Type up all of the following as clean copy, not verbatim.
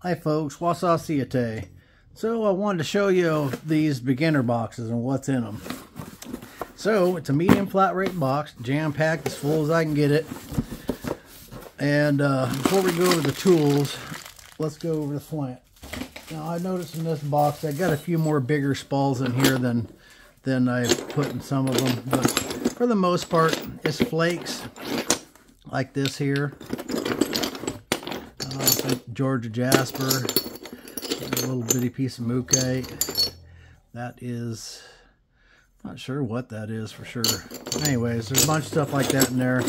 Hi folks, Wasasiate. So I wanted to show you these beginner boxes and what's in them. So it's a medium flat rate box, jam-packed as full as I can get it. And before we go over the tools, let's go over the flint. Now I noticed in this box I got a few more bigger spalls in here than I've put in some of them, but for the most part it's flakes like this here. Georgia Jasper, a little bitty piece of Mookie. That is, not sure what that is for sure. Anyways, there's a bunch of stuff like that in there.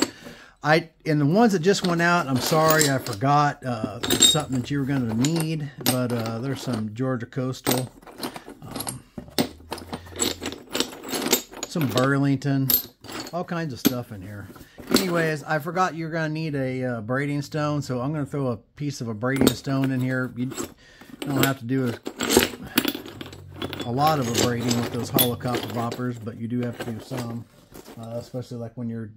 And the ones that just went out, I'm sorry, I forgot. It's something that you were going to need, but there's some Georgia Coastal, some Burlington, all kinds of stuff in here. Anyways, I forgot you're going to need a braiding stone, so I'm going to throw a piece of a braiding stone in here. You don't have to do a lot of a braiding with those hollow copper boppers, but you do have to do some, especially like when we're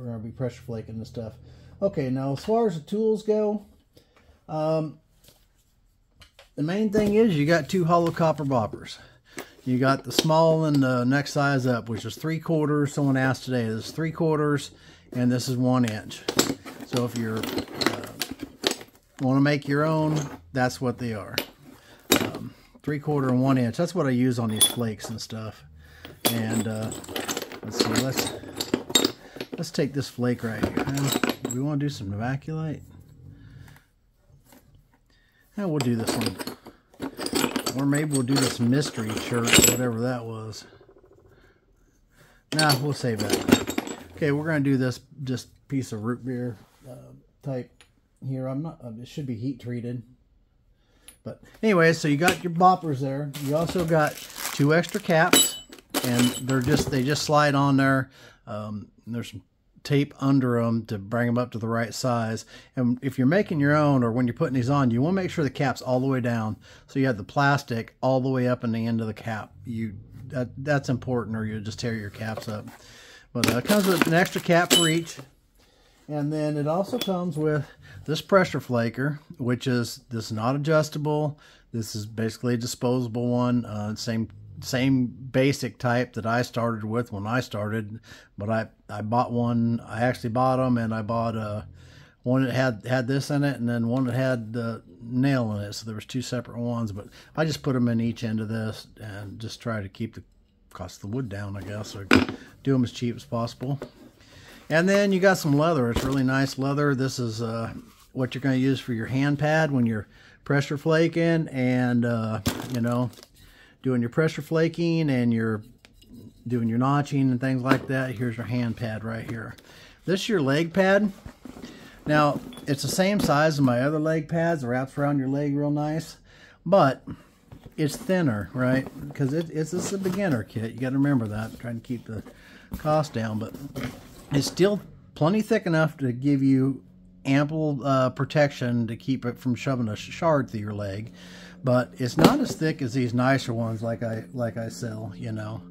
going to be pressure flaking and stuff. Okay, now as far as the tools go, the main thing is you got two hollow copper boppers. You got the small and the next size up, which is 3/4. Someone asked today, this is 3/4 and this is 1 inch. So if you're want to make your own, that's what they are. 3/4 and 1 inch. That's what I use on these flakes and stuff. And let's see, let's take this flake right here. Do we want to do some Novaculite? Yeah, we'll do this one. Or maybe we'll do this mystery shirt, whatever that was. Nah, we'll save that. Okay, we're going to do this just piece of root beer type here. It should be heat treated. But anyway, so you got your boppers there. You also got 2 extra caps, and they just slide on there. There's some tape under them to bring them up to the right size. And if you're making your own, or when you're putting these on, you want to make sure the cap's all the way down, so you have the plastic all the way up in the end of the cap. That's important, or you'll just tear your caps up. But it comes with an extra cap for each, and then it also comes with this pressure flaker, which is not adjustable. This is basically a disposable one. Same basic type that I started with when I started, but I bought one. I actually bought them, and I bought one that had this in it, and then one that had the nail in it. So there was 2 separate ones, but I just put them in each end of this and just try to keep the cost of the wood down, I guess, or do them as cheap as possible. And then you got some leather. It's really nice leather. This is what you're going to use for your hand pad when you're pressure flaking, and you know, doing your pressure flaking and you're doing your notching and things like that. Here's your hand pad right here. This is your leg pad. Now, it's the same size as my other leg pads. It wraps around your leg real nice, but it's thinner, right? Because this is a beginner kit. You got to remember that. I'm trying to keep the cost down, but it's still plenty thick enough to give you ample protection to keep it from shoving a shard through your leg. But it's not as thick as these nicer ones like I sell, you know.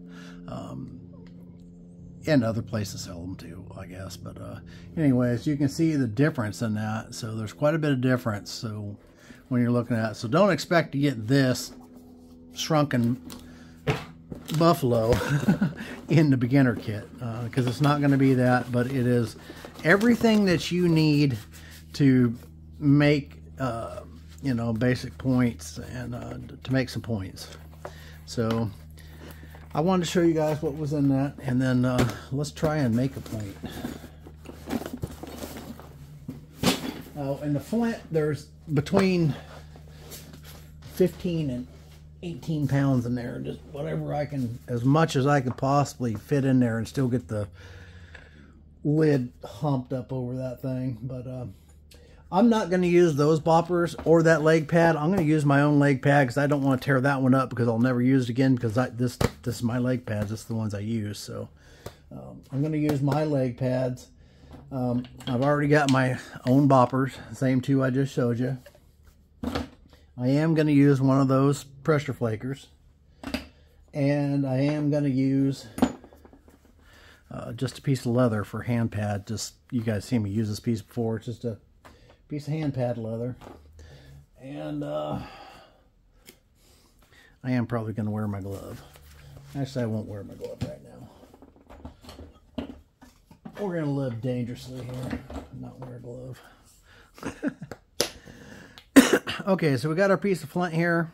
And other places sell them too, I guess. But anyways, you can see the difference in that. So there's quite a bit of difference. So when you're looking at it, so don't expect to get this shrunken buffalo in the beginner kit, because it's not going to be that. But it is everything that you need to make you know, basic points, and to make some points. So I wanted to show you guys what was in that, and then let's try and make a point. In the flint, there's between 15 and 18 pounds in there. Just whatever I can, as much as I can possibly fit in there and still get the lid humped up over that thing. But I'm not going to use those boppers or that leg pad. I'm going to use my own leg pad, because I don't want to tear that one up, because I'll never use it again, because this is my leg pads. This is the ones I use. So I'm going to use my leg pads. I've already got my own boppers, same 2 I just showed you. I am going to use one of those pressure flakers, and I am going to use just a piece of leather for hand pad. Just, you guys seen me use this piece before. It's just a piece of hand pad leather. And I am probably going to wear my glove. Actually, I won't wear my glove right now. We're going to live dangerously here, not wear a glove. Okay, so we got our piece of flint here.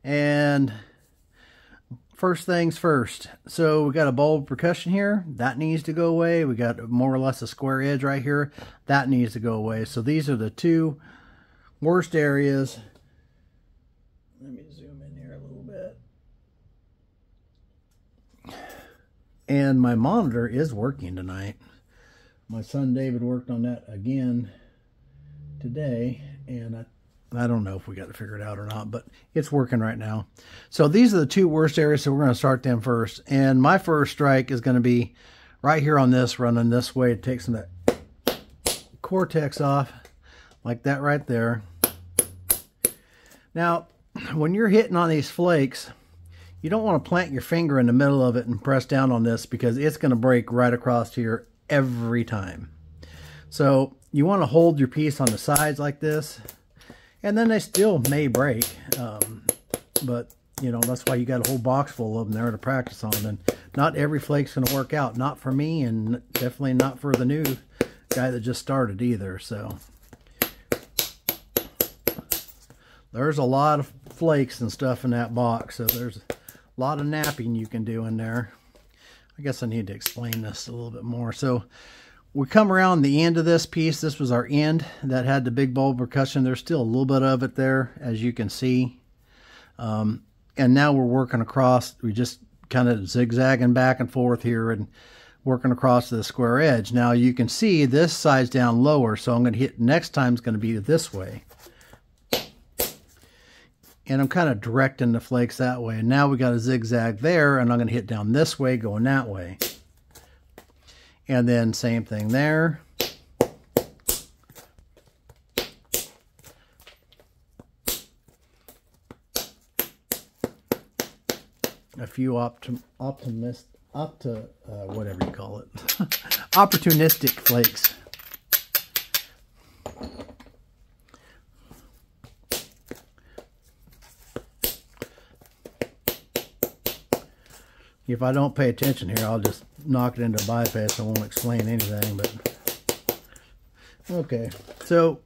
And first things first. So we got a bulb percussion here. That needs to go away. We got more or less a square edge right here. That needs to go away. So these are the two worst areas. Let me zoom in here a little bit. And my monitor is working tonight. My son David worked on that again today, and I don't know if we got to figure it out or not, but it's working right now. So these are the two worst areas, so we're going to start them first. And my first strike is going to be right here on this, running this way. It takes some of that cortex off, like that right there. Now, when you're hitting on these flakes, you don't want to plant your finger in the middle of it and press down on this, because it's going to break right across here every time. So you want to hold your piece on the sides like this. And then they still may break, but, you know, that's why you got a whole box full of them there to practice on. And not every flake's going to work out. Not for me, and definitely not for the new guy that just started either. So there's a lot of flakes and stuff in that box. So there's a lot of knapping you can do in there. I guess I need to explain this a little bit more. So we come around the end of this piece. This was our end that had the big bulb percussion. There's still a little bit of it there, as you can see. And now we're working across. We just kind of zigzagging back and forth here and working across the square edge. Now you can see this side's down lower, so I'm going to hit, next time is going to be this way. And I'm kind of directing the flakes that way. And now we got a zigzag there, and I'm going to hit down this way, going that way. And then same thing there. A few whatever you call it, opportunistic flakes. If I don't pay attention here, I'll just knock it into a bypass. I won't explain anything, but okay. So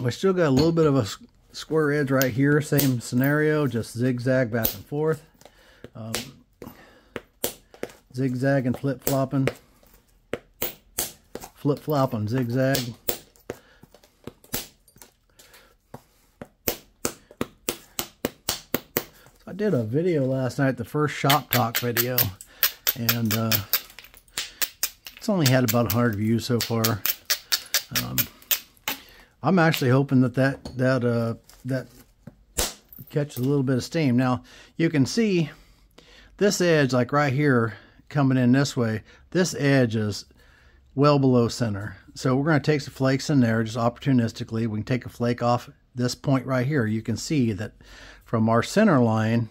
we still got a little bit of a square edge right here. Same scenario, just zigzag back and forth. Zigzag and flip-flopping. Flip-flop and zigzag. I did a video last night, the first shop talk video, and it's only had about 100 views so far. I'm actually hoping that catches a little bit of steam. Now you can see this edge, like right here, coming in this way. This edge is well below center, so we're going to take some flakes in there just opportunistically. We can take a flake off this point right here. You can see that from our center line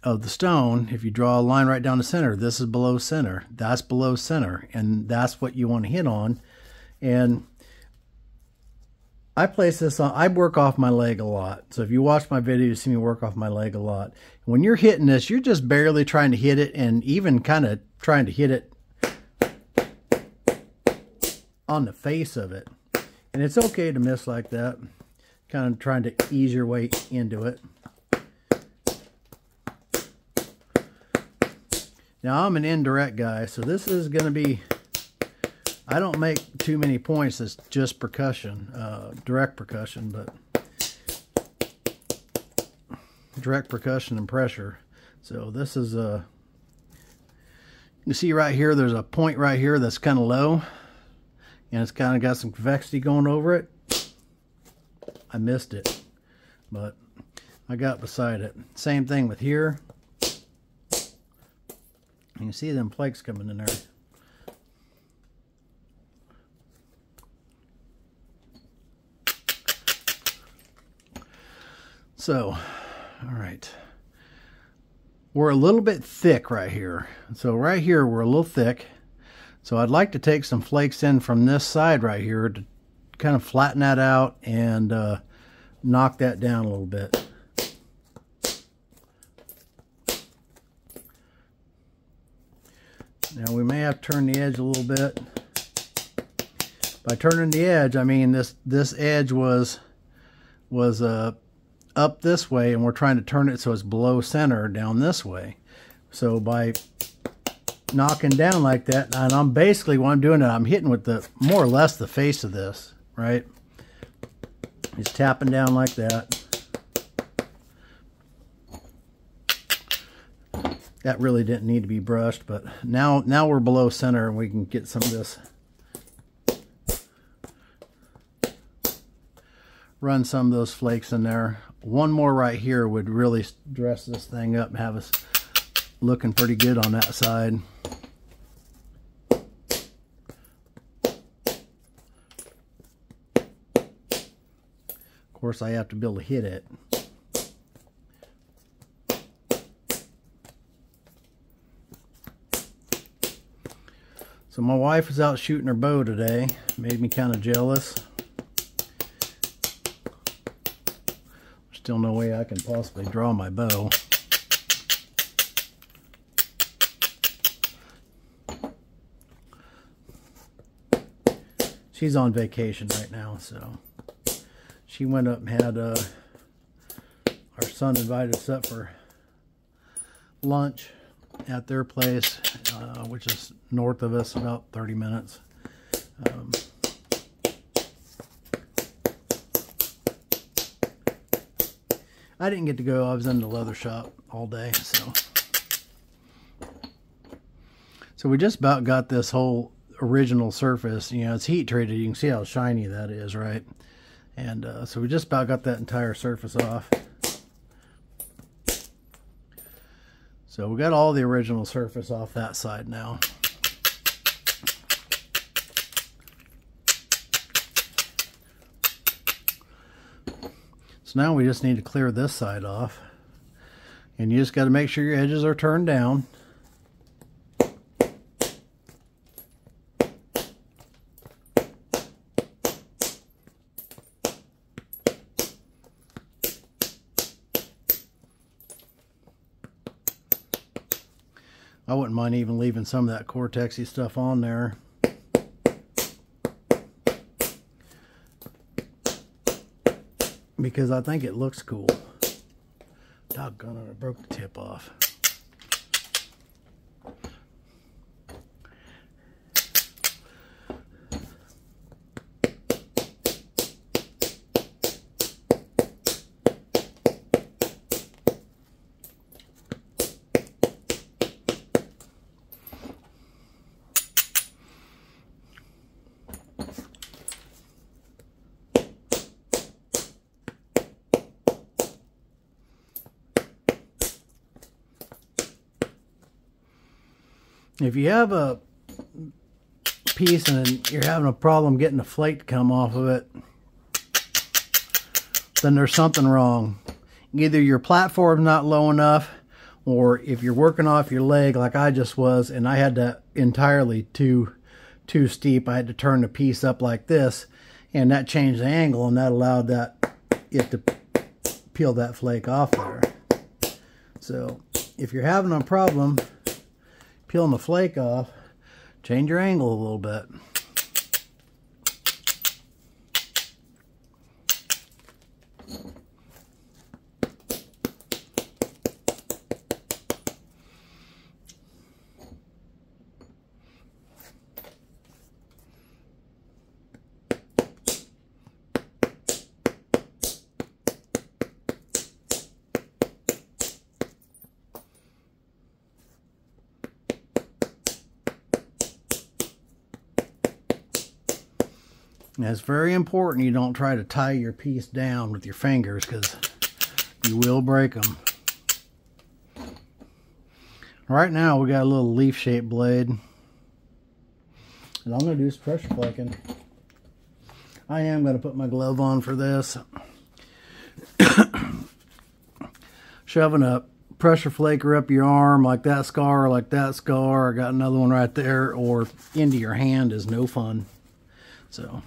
of the stone, if you draw a line right down the center, this is below center, that's below center, and that's what you want to hit on. And I place this on, I work off my leg a lot. So if you watch my video, you see me work off my leg a lot. When you're hitting this, you're just barely trying to hit it, and even kind of trying to hit it on the face of it. And it's okay to miss like that. Kind of trying to ease your way into it. Now I'm an indirect guy, so this is going to be, I don't make too many points. It's just percussion, direct percussion, but direct percussion and pressure. So this is a, you see right here, there's a point right here that's kind of low, and it's kind of got some convexity going over it. I missed it, but I got beside it. Same thing with here. You can see them flakes coming in there. So, all right. We're a little bit thick right here. So right here we're a little thick. So I'd like to take some flakes in from this side right here to kind of flatten that out and knock that down a little bit. Now we may have to turn the edge a little bit. By turning the edge, I mean this edge was up this way, and we're trying to turn it so it's below center down this way. So by knocking down like that, and I'm basically, what I'm doing, I'm hitting with the more or less the face of this, right? Just tapping down like that. That really didn't need to be brushed, but now we're below center and we can get some of this, run some of those flakes in there. One more right here would really dress this thing up and have us looking pretty good on that side. Of course, I have to be able to hit it. So my wife was out shooting her bow today. Made me kind of jealous. Still no way I can possibly draw my bow. She's on vacation right now, so she went up and had our son invited us up for lunch at their place, which is north of us, about 30 minutes. I didn't get to go. I was in the leather shop all day, so we just about got this whole original surface. You know, it's heat treated. You can see how shiny that is, right? And so we just about got that entire surface off. So we got all the original surface off that side now. So now we just need to clear this side off. And you just got to make sure your edges are turned down. I wouldn't mind even leaving some of that Cortex-y stuff on there. Because I think it looks cool. Doggone it, I broke the tip off. If you have a piece and you're having a problem getting the flake to come off of it, then there's something wrong. Either your platform's not low enough, or if you're working off your leg like I just was, and I had that entirely too steep, I had to turn the piece up like this, and that changed the angle, and that allowed it to peel that flake off there. So if you're having a problem peeling the flake off, change your angle a little bit. And it's very important you don't try to tie your piece down with your fingers, because you will break them. Right now we got a little leaf-shaped blade, and I'm going to do some pressure flaking. I am going to put my glove on for this. Shoving a pressure flaker up your arm like that scar, or like that scar, I got another one right there, or into your hand is no fun. So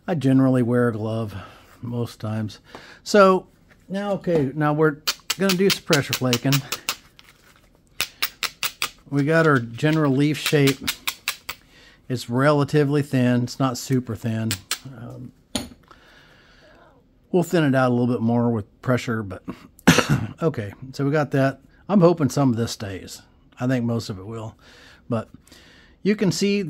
I generally wear a glove most times. So now, okay, now we're going to do some pressure flaking. We got our general leaf shape. It's relatively thin. It's not super thin. We'll thin it out a little bit more with pressure, but okay, so we got that. I'm hoping some of this stays. I think most of it will. But you can see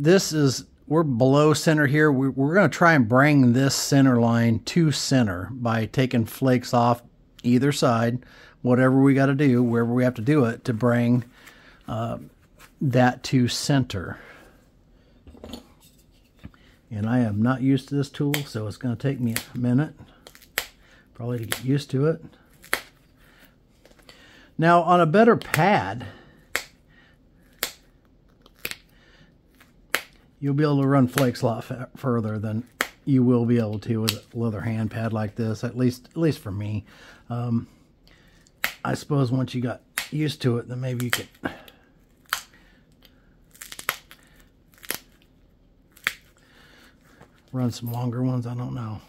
we're below center here. We're going to try and bring this center line to center by taking flakes off either side, whatever we got to do, wherever we have to do it, to bring that to center. And I am not used to this tool, so it's going to take me a minute probably to get used to it. Now on a better pad, you'll be able to run flakes a lot further than you will be able to with a leather hand pad like this, at least for me. I suppose once you got used to it, then maybe you could run some longer ones. I don't know.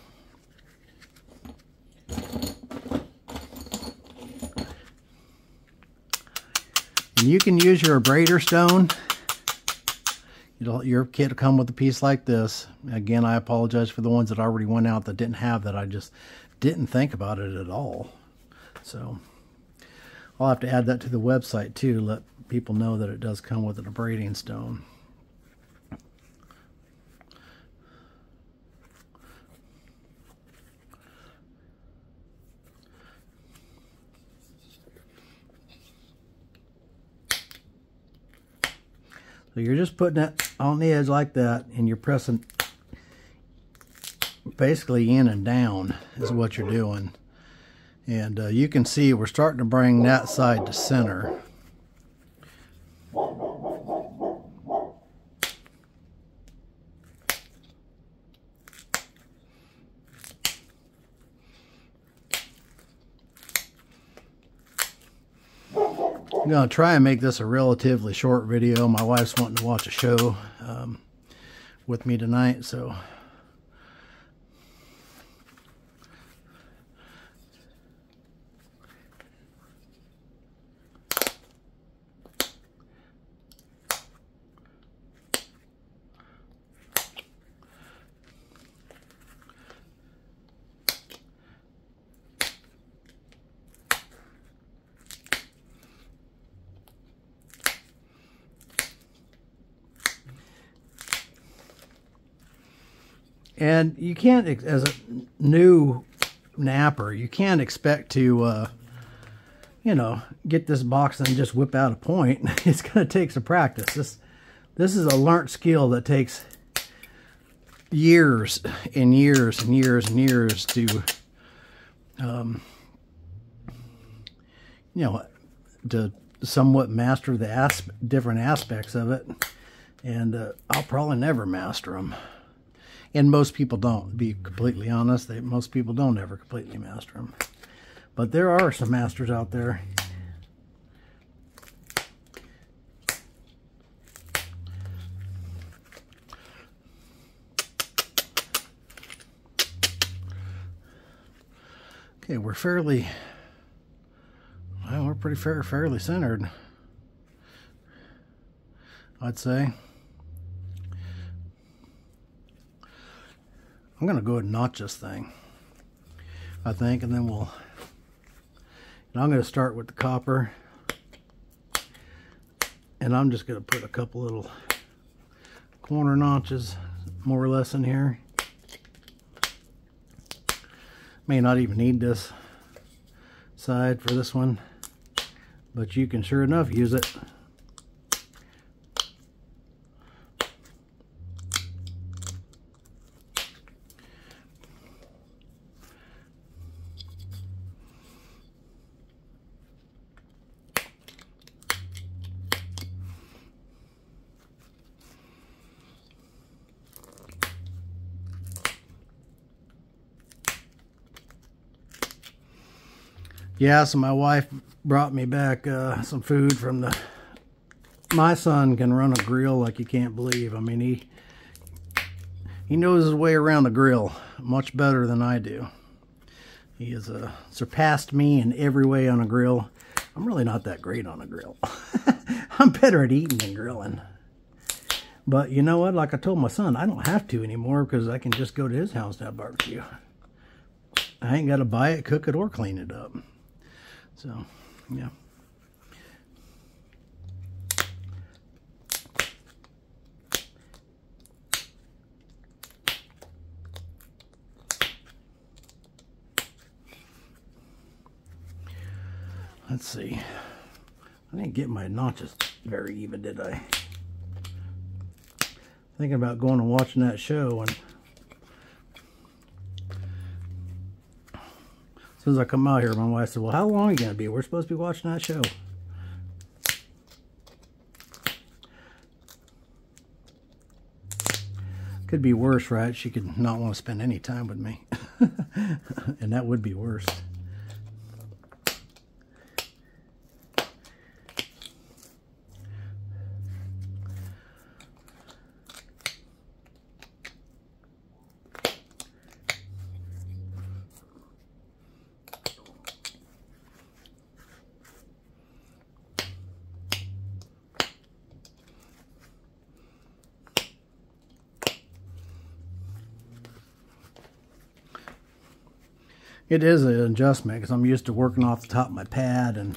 And you can use your abrader stone. Your kit will come with a piece like this. Again, I apologize for the ones that already went out that didn't have that. I just didn't think about it at all. So I'll have to add that to the website too, let people know that it does come with an abrading stone. So you're just putting it on the edge like that, and you're pressing basically in and down is what you're doing. And you can see we're starting to bring that side to center. I'm going to try and make this a relatively short video. My wife's wanting to watch a show with me tonight, so and you can't, as a new napper, you can't expect to, you know, get this box and just whip out a point. It's going to take some practice. This is a learnt skill that takes years and years and years and years to, you know, to somewhat master the different aspects of it. And I'll probably never master them. And most people don't, to be completely honest. Most people don't ever completely master them. But there are some masters out there. Okay, we're fairly, well, we're pretty fairly centered, I'd say. I'm going to go ahead and notch this thing, I think, and then I'm going to start with the copper, and I'm just going to put a couple little corner notches, more or less, in here. May not even need this side for this one, but you can sure enough use it. Yeah, so my wife brought me back some food from my son can run a grill like you can't believe. I mean, He knows his way around the grill much better than I do. He has surpassed me in every way on a grill. I'm really not that great on a grill. I'm better at eating than grilling. But you know what? Like I told my son, I don't have to anymore because I can just go to his house to have barbecue. I ain't got to buy it, cook it, or clean it up. So, yeah. Let's see. I didn't get my notches very even, did I? Thinking about going and watching that show, and as soon as I come out here, my wife said, well, how long are you going to be? We're supposed to be watching that show. Could be worse, right? She could not want to spend any time with me. And that would be worse. It is an adjustment because I'm used to working off the top of my pad, and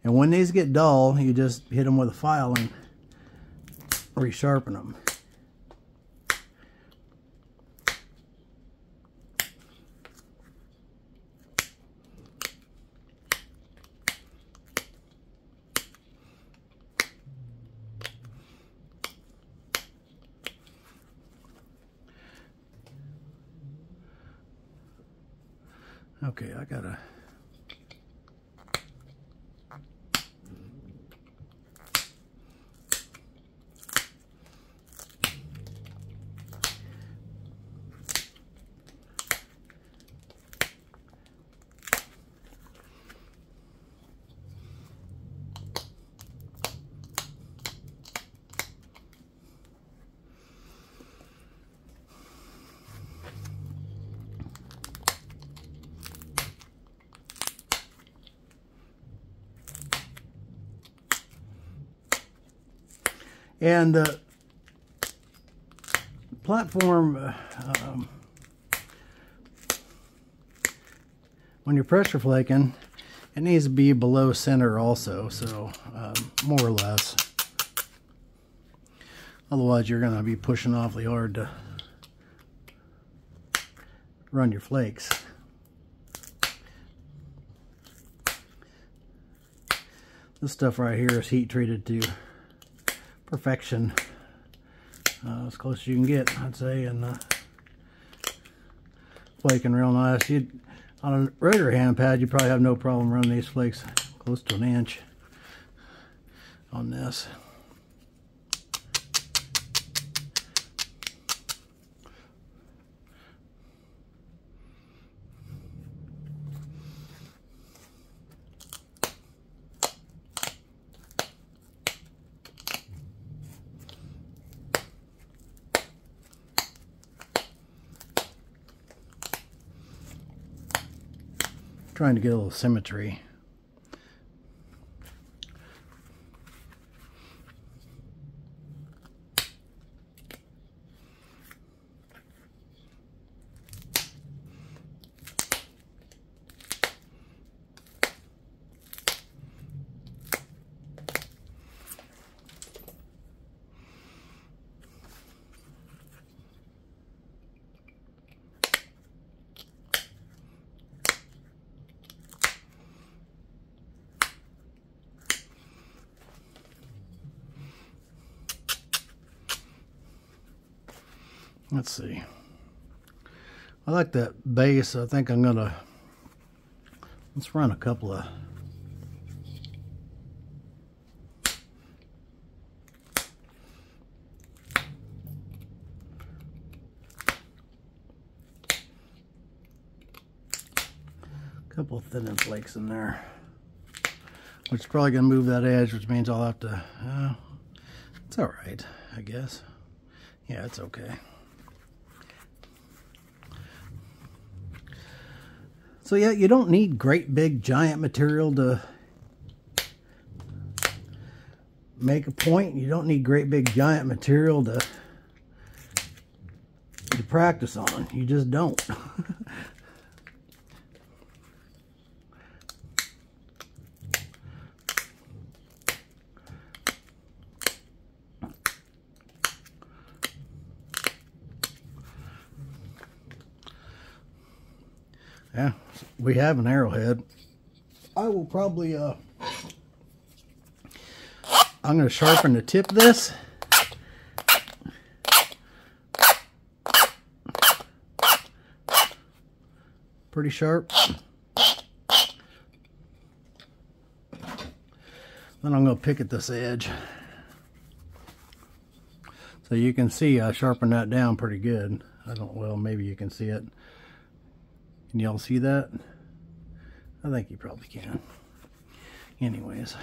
when these get dull, you just hit them with a file and resharpen them. Okay, I gotta... And the platform, when you're pressure flaking, it needs to be below center also, so more or less. Otherwise, you're going to be pushing awfully hard to run your flakes. This stuff right here is heat treated to perfection, as close as you can get, I'd say, and flaking real nice. On a regular hand pad, you probably have no problem running these flakes close to an inch on this. Trying to get a little symmetry. Let's see. I like that base. I think I'm gonna, let's run a couple of couple of thinning flakes in there, which is probably going to move that edge, which means I'll have to, it's all right, I guess. Yeah, it's okay. So yeah, you don't need great big giant material to make a point. You don't need great big giant material to practice on. You just don't. Yeah, we have an arrowhead. I will probably, I'm going to sharpen the tip of this. Pretty sharp. Then I'm going to pick at this edge. So you can see I sharpened that down pretty good. Well, maybe you can see it. Can y'all see that? I think you probably can. Anyways,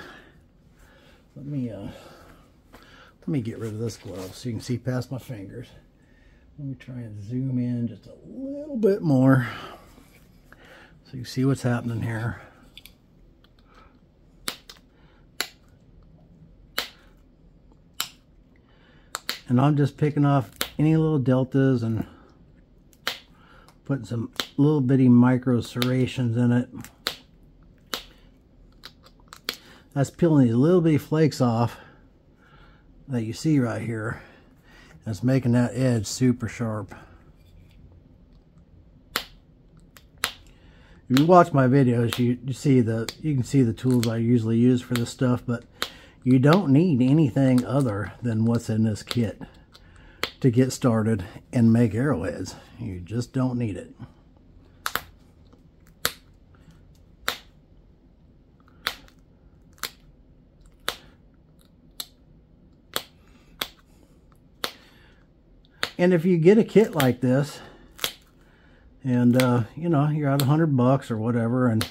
let me get rid of this glove so you can see past my fingers. Let me try and zoom in just a little bit more so you see what's happening here. And I'm just picking off any little deltas and putting some little bitty micro serrations in it. That's peeling these little bitty flakes off that you see right here. That's making that edge super sharp. If you watch my videos, you can see the tools I usually use for this stuff, but you don't need anything other than what's in this kit to get started and make arrowheads. You just don't need it. And if you get a kit like this, and you know, you're out $100 or whatever, and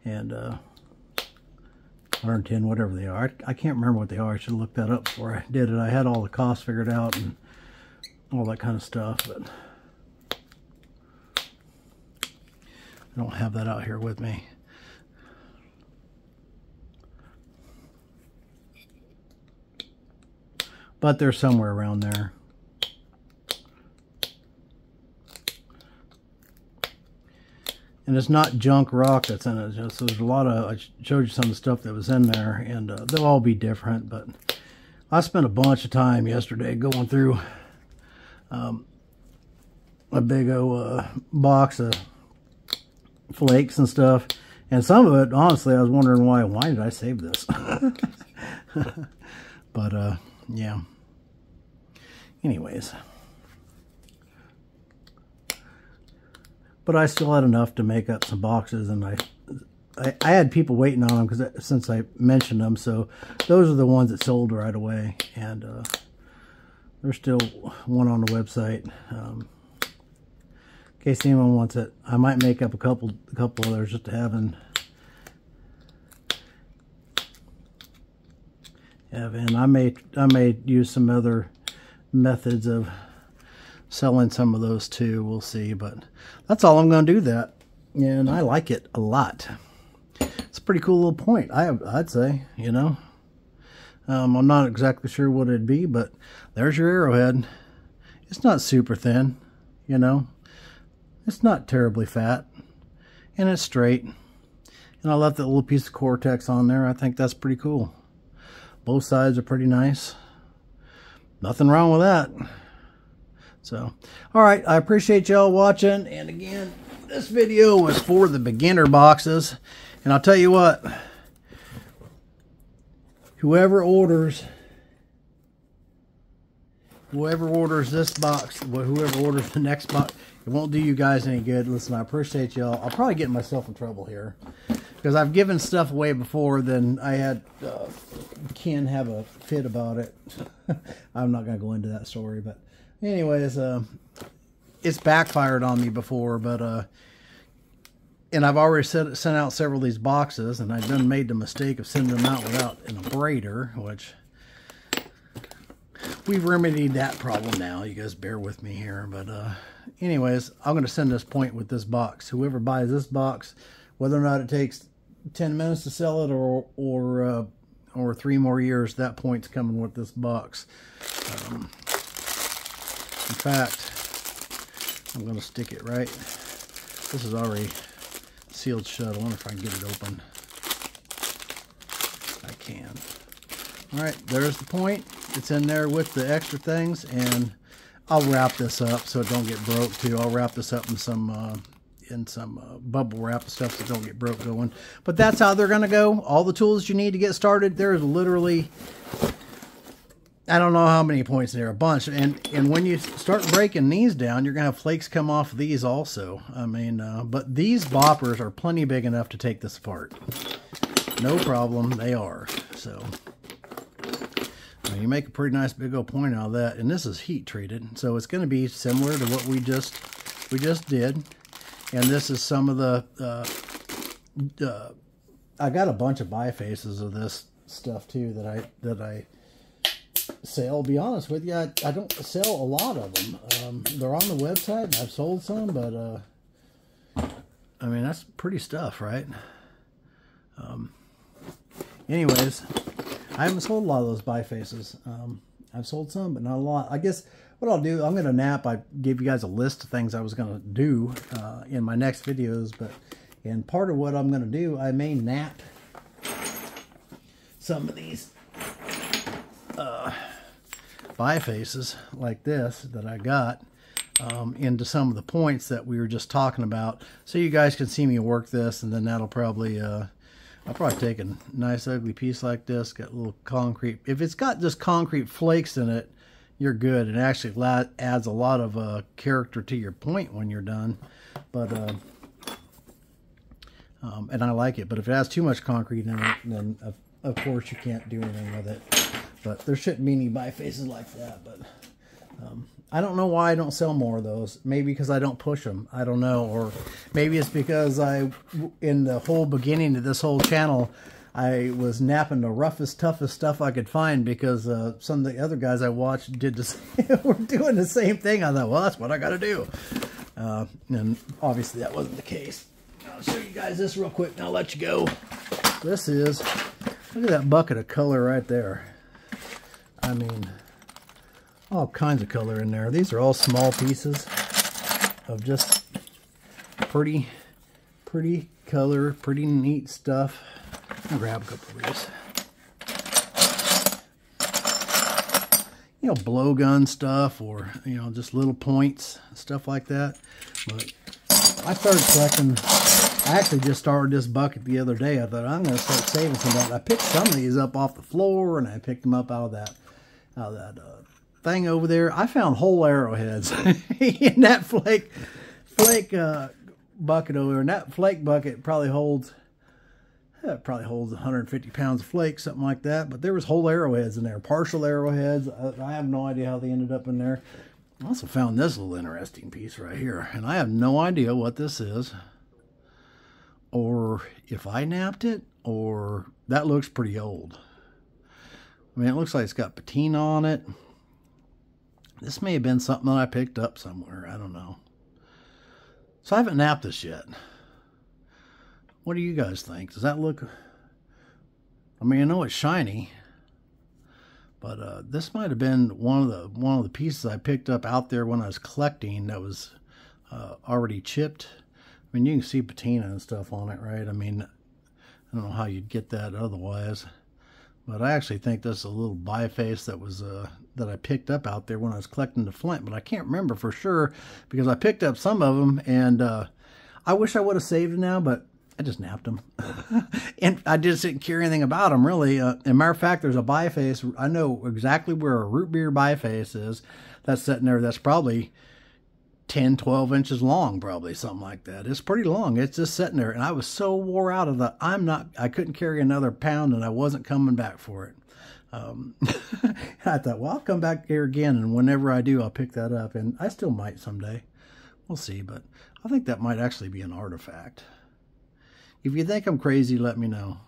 110, whatever they are. I can't remember what they are. I should have looked that up before I did it. I had all the costs figured out and all that kind of stuff, but I don't have that out here with me. But they're somewhere around there. And it's not junk rock that's in it. So there's a lot of, I showed you some of the stuff that was in there, and they'll all be different. But I spent a bunch of time yesterday going through a big old box of flakes and stuff. And some of it, honestly, I was wondering why did I save this? But yeah. Anyways. But I still had enough to make up some boxes, and I had people waiting on them because since I mentioned them, so those are the ones that sold right away, and there's still one on the website. In case anyone wants it, I might make up a couple others just to have and I may use some other methods of selling some of those too. We'll see, but that's all I'm going to do that, and I like it a lot. It's a pretty cool little point. I'd say, you know, I'm not exactly sure what it'd be, but there's your arrowhead. It's not super thin, you know. It's not terribly fat, and it's straight. And I left that little piece of Cortex on there. I think that's pretty cool. Both sides are pretty nice. Nothing wrong with that. So, all right, I appreciate y'all watching. And again, this video was for the beginner boxes. And I'll tell you what, whoever orders this box, whoever orders the next box, it won't do you guys any good. Listen, I appreciate y'all. I'll probably get myself in trouble here because I've given stuff away before. Then I had Ken have a fit about it. I'm not going to go into that story, but anyways, it's backfired on me before, but and I've already sent out several of these boxes, and I've done made the mistake of sending them out without an abrader, which we've remedied that problem now. You guys bear with me here. But anyways, I'm going to send this point with this box. Whoever buys this box, whether or not it takes 10 minutes to sell it or 3 more years, that point's coming with this box. In fact, I'm going to stick it right. This is already sealed shut. I wonder if I can get it open. I can. All right, there's the point. It's in there with the extra things, and I'll wrap this up so it don't get broke too. I'll wrap this up in some bubble wrap and stuff so it don't get broke going. But that's how they're going to go. All the tools you need to get started. There's literally, I don't know how many points there, a bunch. And when you start breaking these down, you're going to have flakes come off of these also. I mean, but these boppers are plenty big enough to take this apart. No problem, they are. So you make a pretty nice big old point out of that. And this is heat treated, so it's going to be similar to what we just did. And this is some of the I got a bunch of bifaces of this stuff too that I sell. I'll be honest with you, I don't sell a lot of them. They're on the website, and I've sold some, but I mean, that's pretty stuff, right? Anyways, I haven't sold a lot of those bifaces. I've sold some, but not a lot. I guess what I'll do, I'm going to nap. I gave you guys a list of things I was going to do in my next videos, and part of what I'm going to do, I may nap some of these bifaces like this that I got into some of the points that we were just talking about, so you guys can see me work this, and then that'll probably I'll probably take a nice ugly piece like this, got a little concrete. If it's got just concrete flakes in it, you're good. It actually adds a lot of character to your point when you're done. But and I like it. But if it has too much concrete in it, then of course you can't do anything with it. But there shouldn't be any bifaces like that. But I don't know why I don't sell more of those. Maybe because I don't push them. I don't know. Or maybe it's because in the whole beginning of this whole channel, I was napping the roughest, toughest stuff I could find, because some of the other guys I watched were doing the same thing. I thought, well, that's what I got to do. And obviously that wasn't the case. I'll show you guys this real quick and I'll let you go. This is, look at that bucket of color right there. I mean, all kinds of color in there. These are all small pieces of just pretty color, pretty neat stuff. I'll grab a couple of these. You know, blowgun stuff, or, you know, just little points, stuff like that. But I started collecting. I actually just started this bucket the other day. I thought, I'm going to start saving some of that. I picked some of these up off the floor, and I picked them up out of that thing over there. I found whole arrowheads in that flake bucket over there. And that flake bucket probably holds 150 pounds of flake, something like that. But there was whole arrowheads in there, partial arrowheads. I have no idea how they ended up in there. I also found this little interesting piece right here, and I have no idea what this is, or if I napped it, or that looks pretty old. I mean, it looks like it's got patina on it. This may have been something that I picked up somewhere. I don't know. So I haven't napped this yet. What do you guys think? Does that look... I mean, I know it's shiny, but this might have been one of the pieces I picked up out there when I was collecting that was already chipped. I mean, you can see patina and stuff on it, right? I mean, I don't know how you'd get that otherwise. But I actually think this is a little biface that was that I picked up out there when I was collecting the flint. But I can't remember for sure, because I picked up some of them, and I wish I would have saved them now, but I just napped them. And I just didn't care anything about them, really. As a matter of fact, there's a biface. I know exactly where a root beer biface is. That's sitting there. That's probably 10, 12 inches long, probably, something like that. It's pretty long. It's just sitting there. And I was so wore out of I couldn't carry another pound, and I wasn't coming back for it. I thought, well, I'll come back here again, and whenever I do, I'll pick that up. And I still might someday. We'll see, but I think that might actually be an artifact. If you think I'm crazy, let me know.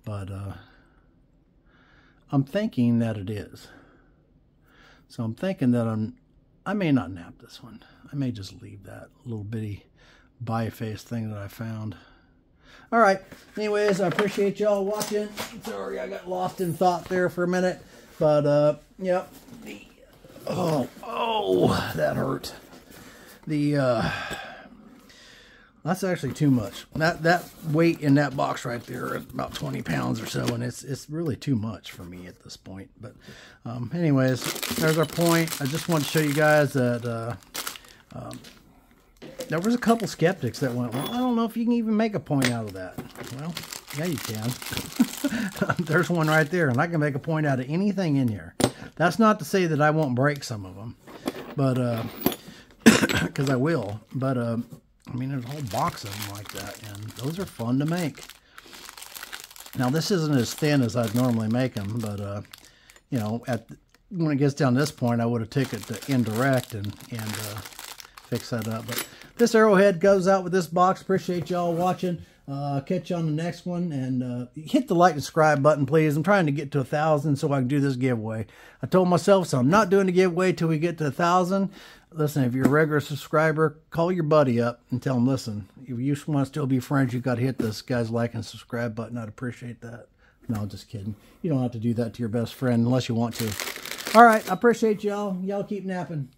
But I'm thinking that it is. So I'm thinking that I may not nap this one. I may just leave that little bitty biface thing that I found. All right. Anyways, I appreciate y'all watching. Sorry, I got lost in thought there for a minute. But, yep. Oh, that hurt. That's actually too much. That weight in that box right there is about 20 pounds or so, and it's really too much for me at this point. But anyways, there's our point. I just want to show you guys that there was a couple skeptics that went, well, I don't know if you can even make a point out of that. Well, yeah, you can. There's one right there, and I can make a point out of anything in here. That's not to say that I won't break some of them, but because I will. But I mean, there's a whole box of them like that, and those are fun to make. Now, this isn't as thin as I'd normally make them, but you know, when it gets down to this point, I would have taken it to indirect and fix that up. But this arrowhead goes out with this box. Appreciate y'all watching. Catch you on the next one, and hit the like and subscribe button, please. I'm trying to get to 1,000 so I can do this giveaway. I told myself, so I'm not doing the giveaway till we get to 1,000. Listen, if you're a regular subscriber, call your buddy up and tell him, listen, if you want to still be friends, you got to hit this guy's like and subscribe button. I'd appreciate that. No, just kidding. You don't have to do that to your best friend unless you want to. All right, I appreciate y'all. Y'all keep napping.